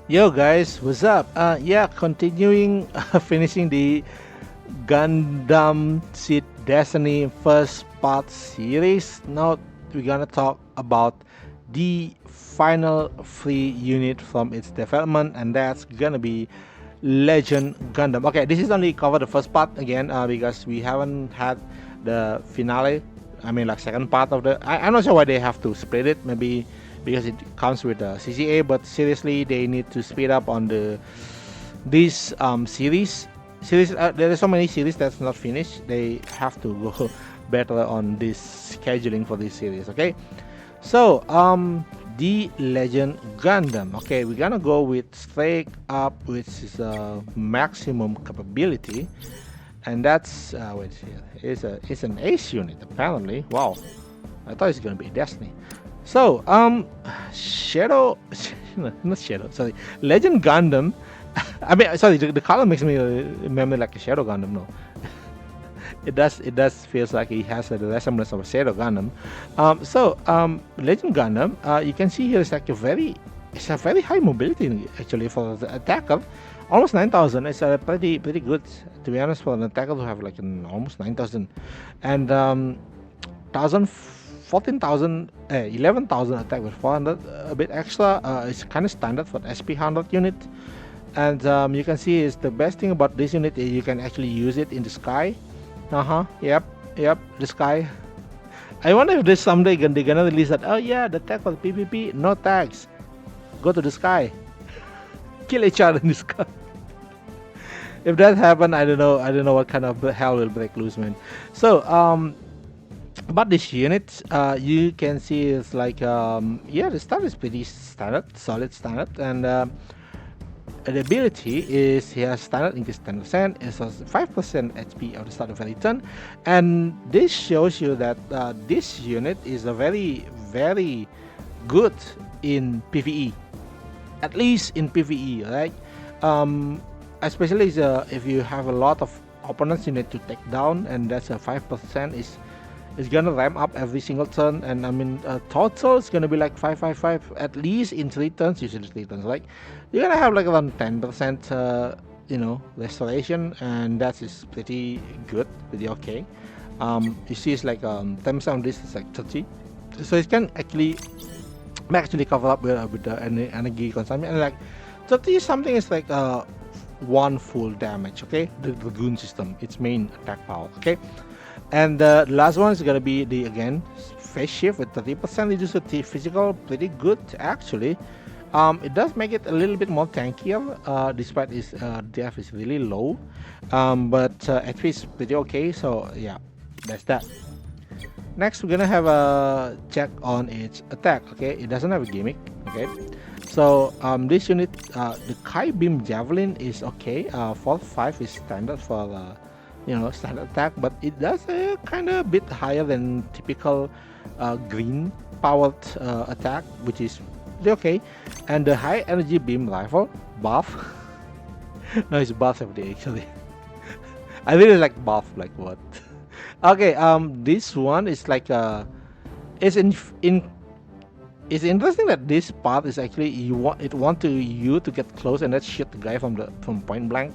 Yo guys, what's up? Yeah, continuing finishing the Gundam Seed Destiny first part series. Now we're gonna talk about the final free unit from its development, and that's gonna be Legend Gundam. Okay, this is only cover the first part again because we haven't had the finale. I mean, like second part of the. I'm not sure why they have to split it. Maybe because it comes with the CCA, but seriously, they need to speed up on the this series. There are so many series that's not finished. They have to go better on this scheduling for this series. Okay, so the Legend Gundam. Okay, we're gonna go with straight up, which is maximum capability, and that's wait here. It's an Ace unit apparently. Wow, I thought it's gonna be Destiny. So Shadow, no, not Shadow. Sorry, Legend Gundam. I mean, sorry, the color makes me remember like a Shadow Gundam. No, it does. It does feels like it has a resemblance of a Shadow Gundam. Legend Gundam. You can see here is like it's a very high mobility actually for the attacker. Almost 9,000. It's pretty good to be honest for an attacker to have like an almost 9,000, and 11,000 attack with 400 a bit extra. It's kind of standard for the SP 100 unit. And you can see is the best thing about this unit is you can actually use it in the sky. Yep, the sky. I wonder if this someday they're gonna release that. Oh yeah, the tag for the PvP, no tags. Go to the sky, kill each other in the sky. If that happen, I don't know. I don't know what kind of hell will break loose, man. So about this unit, you can see it's like yeah, the stuff is pretty standard, solid standard, and the ability is he has standard increase 10%, it's a 5% HP of the start of every turn, and this shows you that this unit is a very good in PvE, at least in PvE, right? Especially if you have a lot of opponents you need to take down, and that's a 5% is gonna ramp up every single turn, and I mean total is gonna be like 555 at least in 3 turns, usually 3 turns, right? You're gonna have like around 10% restoration, and that is pretty good, pretty okay. You see it's like 10% on this is like 30, so it can actually cover up with the energy consumption, and like 30 something is like one full damage. Okay, the Dragoon system, its main attack power. Okay, and the last one is gonna be the again phase shift with 30% reduce the physical, pretty good actually. It does make it a little bit more tankier, despite its def is really low, but HP is pretty okay. So yeah, that's that. Next, we're gonna have a check on its attack. Okay, it doesn't have a gimmick. Okay, so this unit, the Kai Beam Javelin is okay. 4-5 is standard for standard attack, but it does a kind of bit higher than typical green powered attack, which is pretty okay. And the high energy beam rifle buff. No, it's buff every day actually. I really like buff. Like what? Okay, this one is like it's it's interesting that this part is actually you to get close and then shoot the guy from point blank,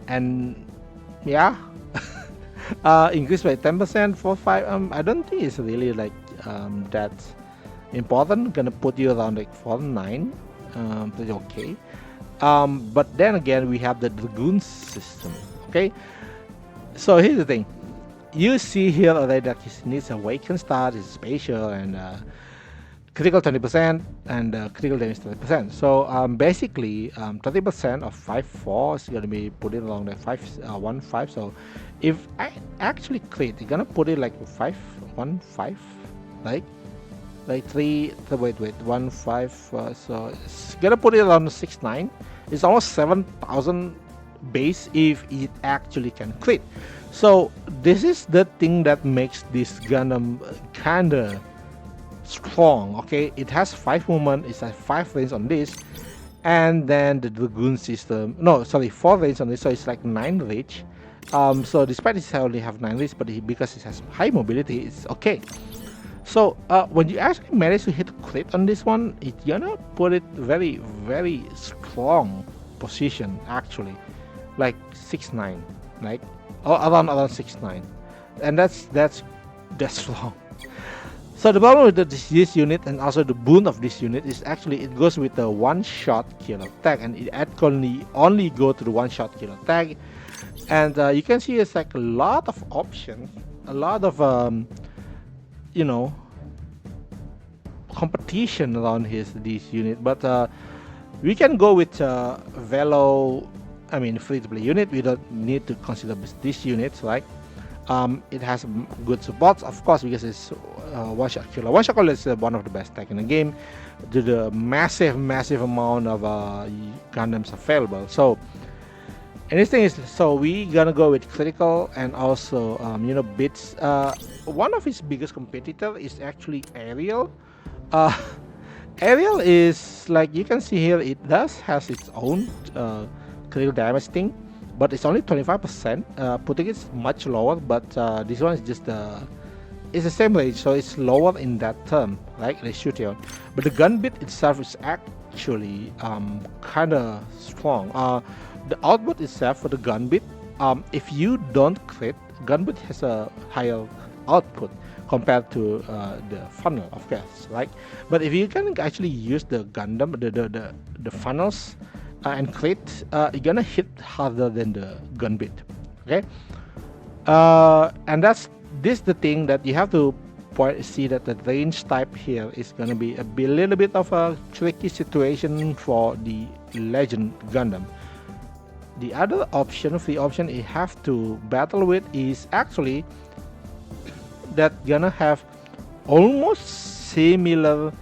and yeah, increase by 10% for 5. I don't think it's really like that important. Gonna put you around like 4-9, pretty okay. But then again, we have the Dragoon system. Okay, so here's the thing. You see here already that he needs awaken start, is spatial, and critical 20% and critical damage 30%. So basically 30% of 5-4 is gonna be put it along the 1-5. So if I actually crit, you're gonna put it like 5-1-5, right? Like 1-5. So it's gonna put it around 6-9. It's almost 7,000 base if it actually can crit. So this is the thing that makes this Gundam kinda strong. Okay, it has 5 movement, it's has 5 range on this, and then the Dragoon system, no sorry, 4 range on this, so it's like 9 range. So despite it only have 9 range, but because it has high mobility, it's okay. So when you actually manage to hit crit on this one, it's gonna put it very, very strong position actually, like 6-9, like around 6-9, and that's strong. So the problem with this unit and also the boon of this unit is actually it goes with the one-shot kill attack, and it only go to the one-shot kill attack, and you can see it's like a lot of options, a lot of you know competition around this unit, but we can go with Velo. I mean, free-to-play unit. We don't need to consider this unit, right? It has good supports, of course, because it's one-shot killer. One-shot killer is one of the best tech in the game due to the massive amount of Gundams available. So anything is, so we gonna go with critical and also bits. One of his biggest competitor is actually Ariel. Uh, Ariel is, like you can see here, it does has its own critical damage thing, but it's only 25%, putting it much lower, but this one is just it's the same range, so it's lower in that term, right? They shoot you. But the gun bit itself is actually kind of strong. The output itself for the gun bit, if you don't crit, gun bit has a higher output compared to the funnel, of course, right? But if you can actually use the Gundam, the funnels and crit, you're gonna hit harder than the gun bit, okay? And this the thing that you have to see that the range type here is gonna be a little bit of a tricky situation for the Legend Gundam. The other option, free option, you have to battle with is actually that gonna have almost similar,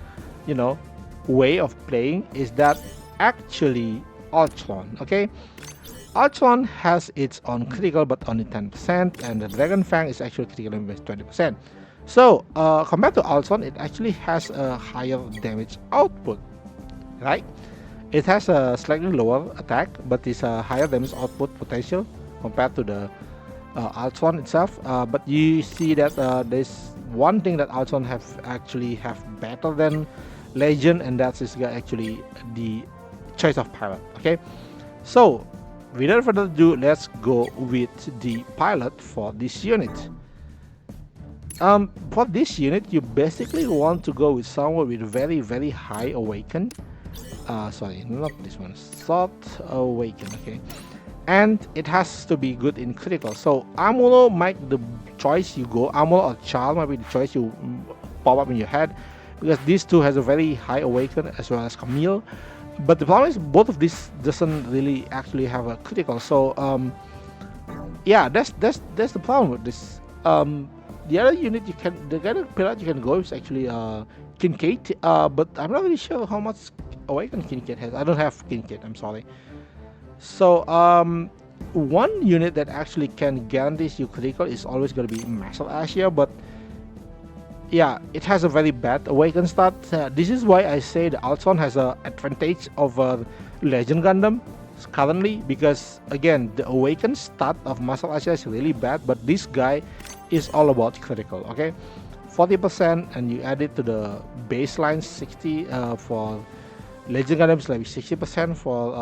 way of playing, is that actually Ultron, okay? Ultron has its own critical but only 10%, and the Dragon Fang is actually critical with 20%. So compared to Ultron, it actually has a higher damage output, right? It has a slightly lower attack, but it's a higher damage output potential compared to the Ultron itself. But you see that there's one thing that Ultron have better than Legend, and that is actually the choice of pilot. Okay, so without further ado, let's go with the pilot for this unit. For this unit, you basically want to go with someone with very high awaken. Sorry, not this one. Salt awaken. Okay, and it has to be good in critical. So Amuro might the choice you go. Amuro or Charles might be the choice you pop up in your head, because these two has a very high awaken as well as Camille. But the problem is both of these doesn't really actually have a critical. So yeah, that's the problem with this. The other unit the other pilot you can go is actually Kincaid. But I'm not really sure how much awaken Kincaid has. I don't have Kincaid, I'm sorry. So one unit that actually can guarantee you critical is always going to be Marshall Asia, but yeah, it has a very bad awaken start. This is why I say the Ultron has an advantage over Legend Gundam currently, because again the awaken start of Marshall Asia is really bad, but this guy is all about critical. Okay, 40%, and you add it to the baseline 60 for Legend Gundam is like 60%, for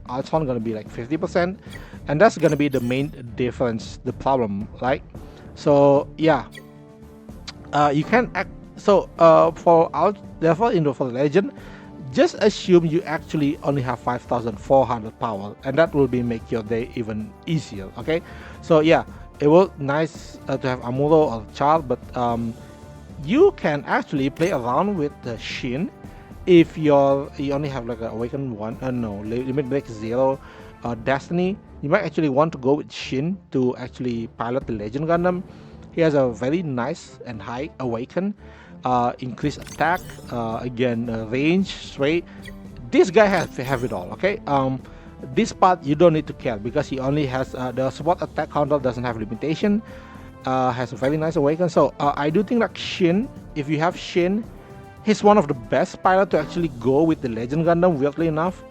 Ultron gonna be like 50%, and that's gonna be the main difference, the problem, right? So yeah, you can act. So therefore, for the Legend, just assume you actually only have 5,400 power, and that will make your day even easier. Okay, so yeah, it will nice to have Amuro or Charles, but you can actually play around with the Shin. If you only have like an awaken 1, limit break 0, Destiny, you might actually want to go with Shin to actually pilot the Legend Gundam. He has a very nice and high awaken, increased attack, range, straight. This guy have it all. Okay, this part you don't need to care, because he only has the support attack counter doesn't have limitation, has a very nice awaken. So I do think like Shin, if you have Shin, he's one of the best pilot to actually go with the Legend Gundam, weirdly enough.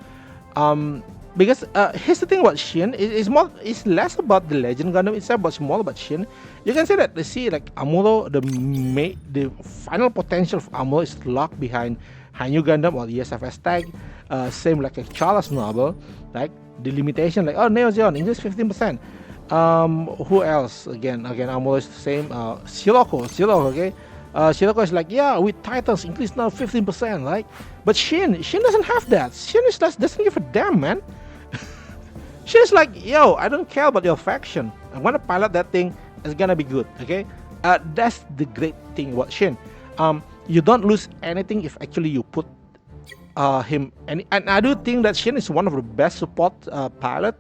Because here's the thing about Shin, it's less about the Legend Gundam itself, but more about Shin. You can say that they see like Amuro, the final potential of Amuro is locked behind Hanyu Gundam or the SFS tag. Same like a Charles novel, like the limitation, like oh Neo Zeon English 15%. Who else? Again, Amuro is the same. Sirocco, okay. Shiroko is like, yeah, with Titans, increase now 15%, right? But Shin doesn't have that. Shin is doesn't give a damn, man. Shin's like, yo, I don't care about your faction. I want to pilot that thing. It's gonna be good, okay? That's the great thing about Shin. You don't lose anything if actually you put him. And I do think that Shin is one of the best support pilot.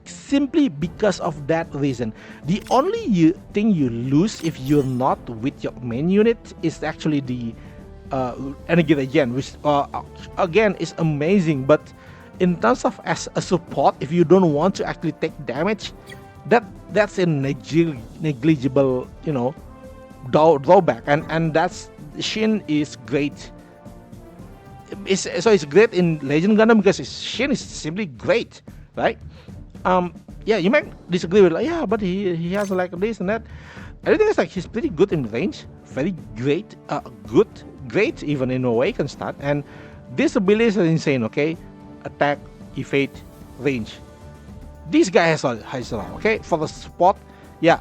Simply because of that reason. The only thing you lose if you're not with your main unit is actually the energy regen, which again is amazing. But in terms of as a support, if you don't want to actually take damage, that's a negligible, drawback. And that's Shin is great. It's great in Legend Gundam because Shin is simply great, right? Yeah, you might disagree with like, yeah, but he has like this and that. I think it's like he's pretty good in range, very great, great even in awaken start, and this ability is insane. Okay, attack, evade, range. This guy has a lot. Okay, for the support, yeah.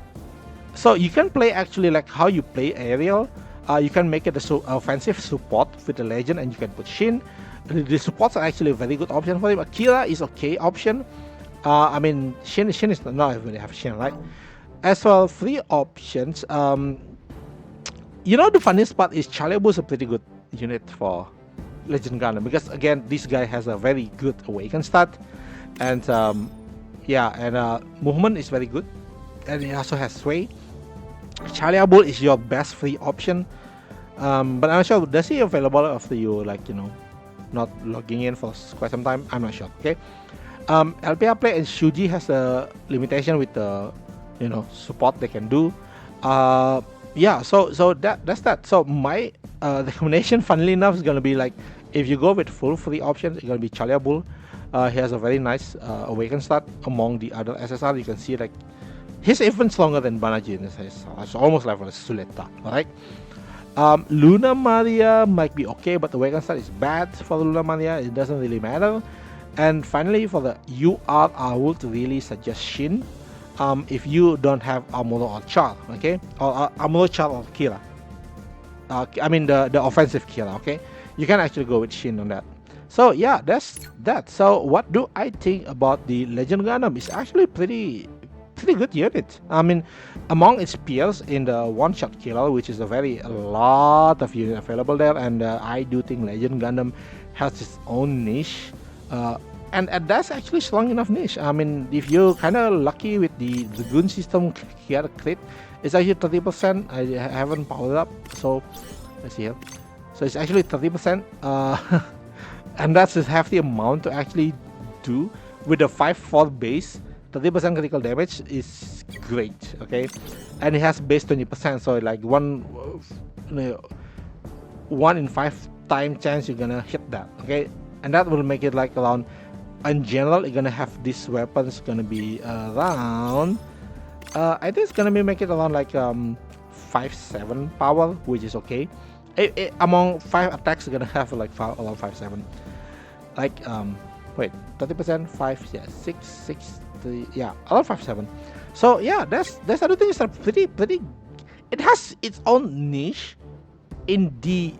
So you can play actually like how you play aerial. You can make it a offensive support with the legend, and you can put Shin. The supports are actually a very good option for him. Akira is okay option. I mean, Shin is not everybody have Shin, right? As well, free options. The funniest part is Chalebu is a pretty good unit for Legend Gundam because again, this guy has a very good awaken stat, and movement is very good, and he also has sway. Chalebu is your best free option, but I'm not sure does he available after you not logging in for quite some time. I'm not sure. Okay. LPR play and Shuji has a limitation with the support they can do. So that's that. So my recommendation, funnily enough, is gonna be like if you go with full free options, it's gonna be Chalia Bull. He has a very nice awaken stat among the other SSR. You can see like he's even stronger than Banaji in this SSR. It's almost level as Suleta. Alright. Luna Maria might be okay, but the awaken stat is bad for Luna Maria. It doesn't really matter. And finally, for the UR, I would really suggest Shin. If you don't have Amuro or Char, okay, or Amuro, Char, or Kira. I mean the offensive Kira, okay. You can actually go with Shin on that. So yeah, that's that. So what do I think about the Legend Gundam? It's actually pretty good unit. I mean, among its peers in the one-shot killer, which is a lot of units available there, and I do think Legend Gundam has its own niche. And that's actually strong enough niche. I mean, if you're kind of lucky with the Gun system here crit, it's actually 30%. I haven't powered up, so let's see here. So it's actually 30%, and that's a hefty amount to actually do with a 5/4 base. 30% critical damage is great, okay, and it has base 20%, so like one in 5 time chance you're gonna hit that, okay, and that will make it like around. In general, you're gonna have these weapons gonna be around. I think it's gonna be make it around like 5/7 power, which is okay. Among 5 attacks, you're gonna have like around 5/7. Like wait, 30%, 5, yeah, 6, 3, yeah, around 5/7. So yeah, that's other things that are pretty. It has its own niche in the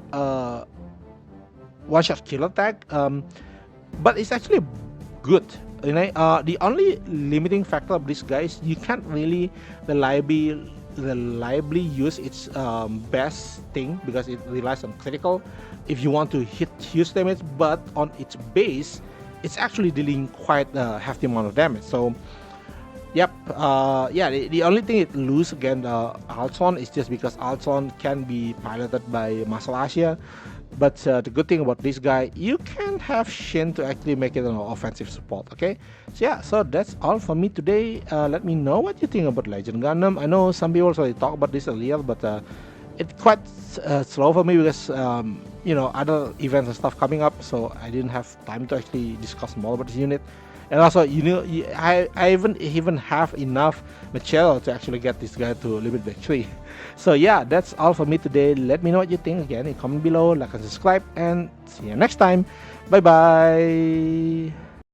one-shot killer tag. But it's actually good. The only limiting factor of this guy is you can't really reliably use its best thing because it relies on critical if you want to hit huge damage, but on its base it's actually dealing quite a hefty amount of damage. So yep, the only thing it loses against Altron is just because Altron can be piloted by Muscle Asia. But the good thing about this guy, you can have Shin to actually make it an offensive support, okay? So yeah, so that's all for me today. Let me know what you think about Legend Gundam. I know some people already talked about this earlier, but it's quite slow for me because other events and stuff coming up, so I didn't have time to actually discuss more about this unit. And also, I even have enough material to actually get this guy to limit break 3. So yeah, that's all for me today. Let me know what you think again in comment below, like and subscribe, and see you next time. Bye bye.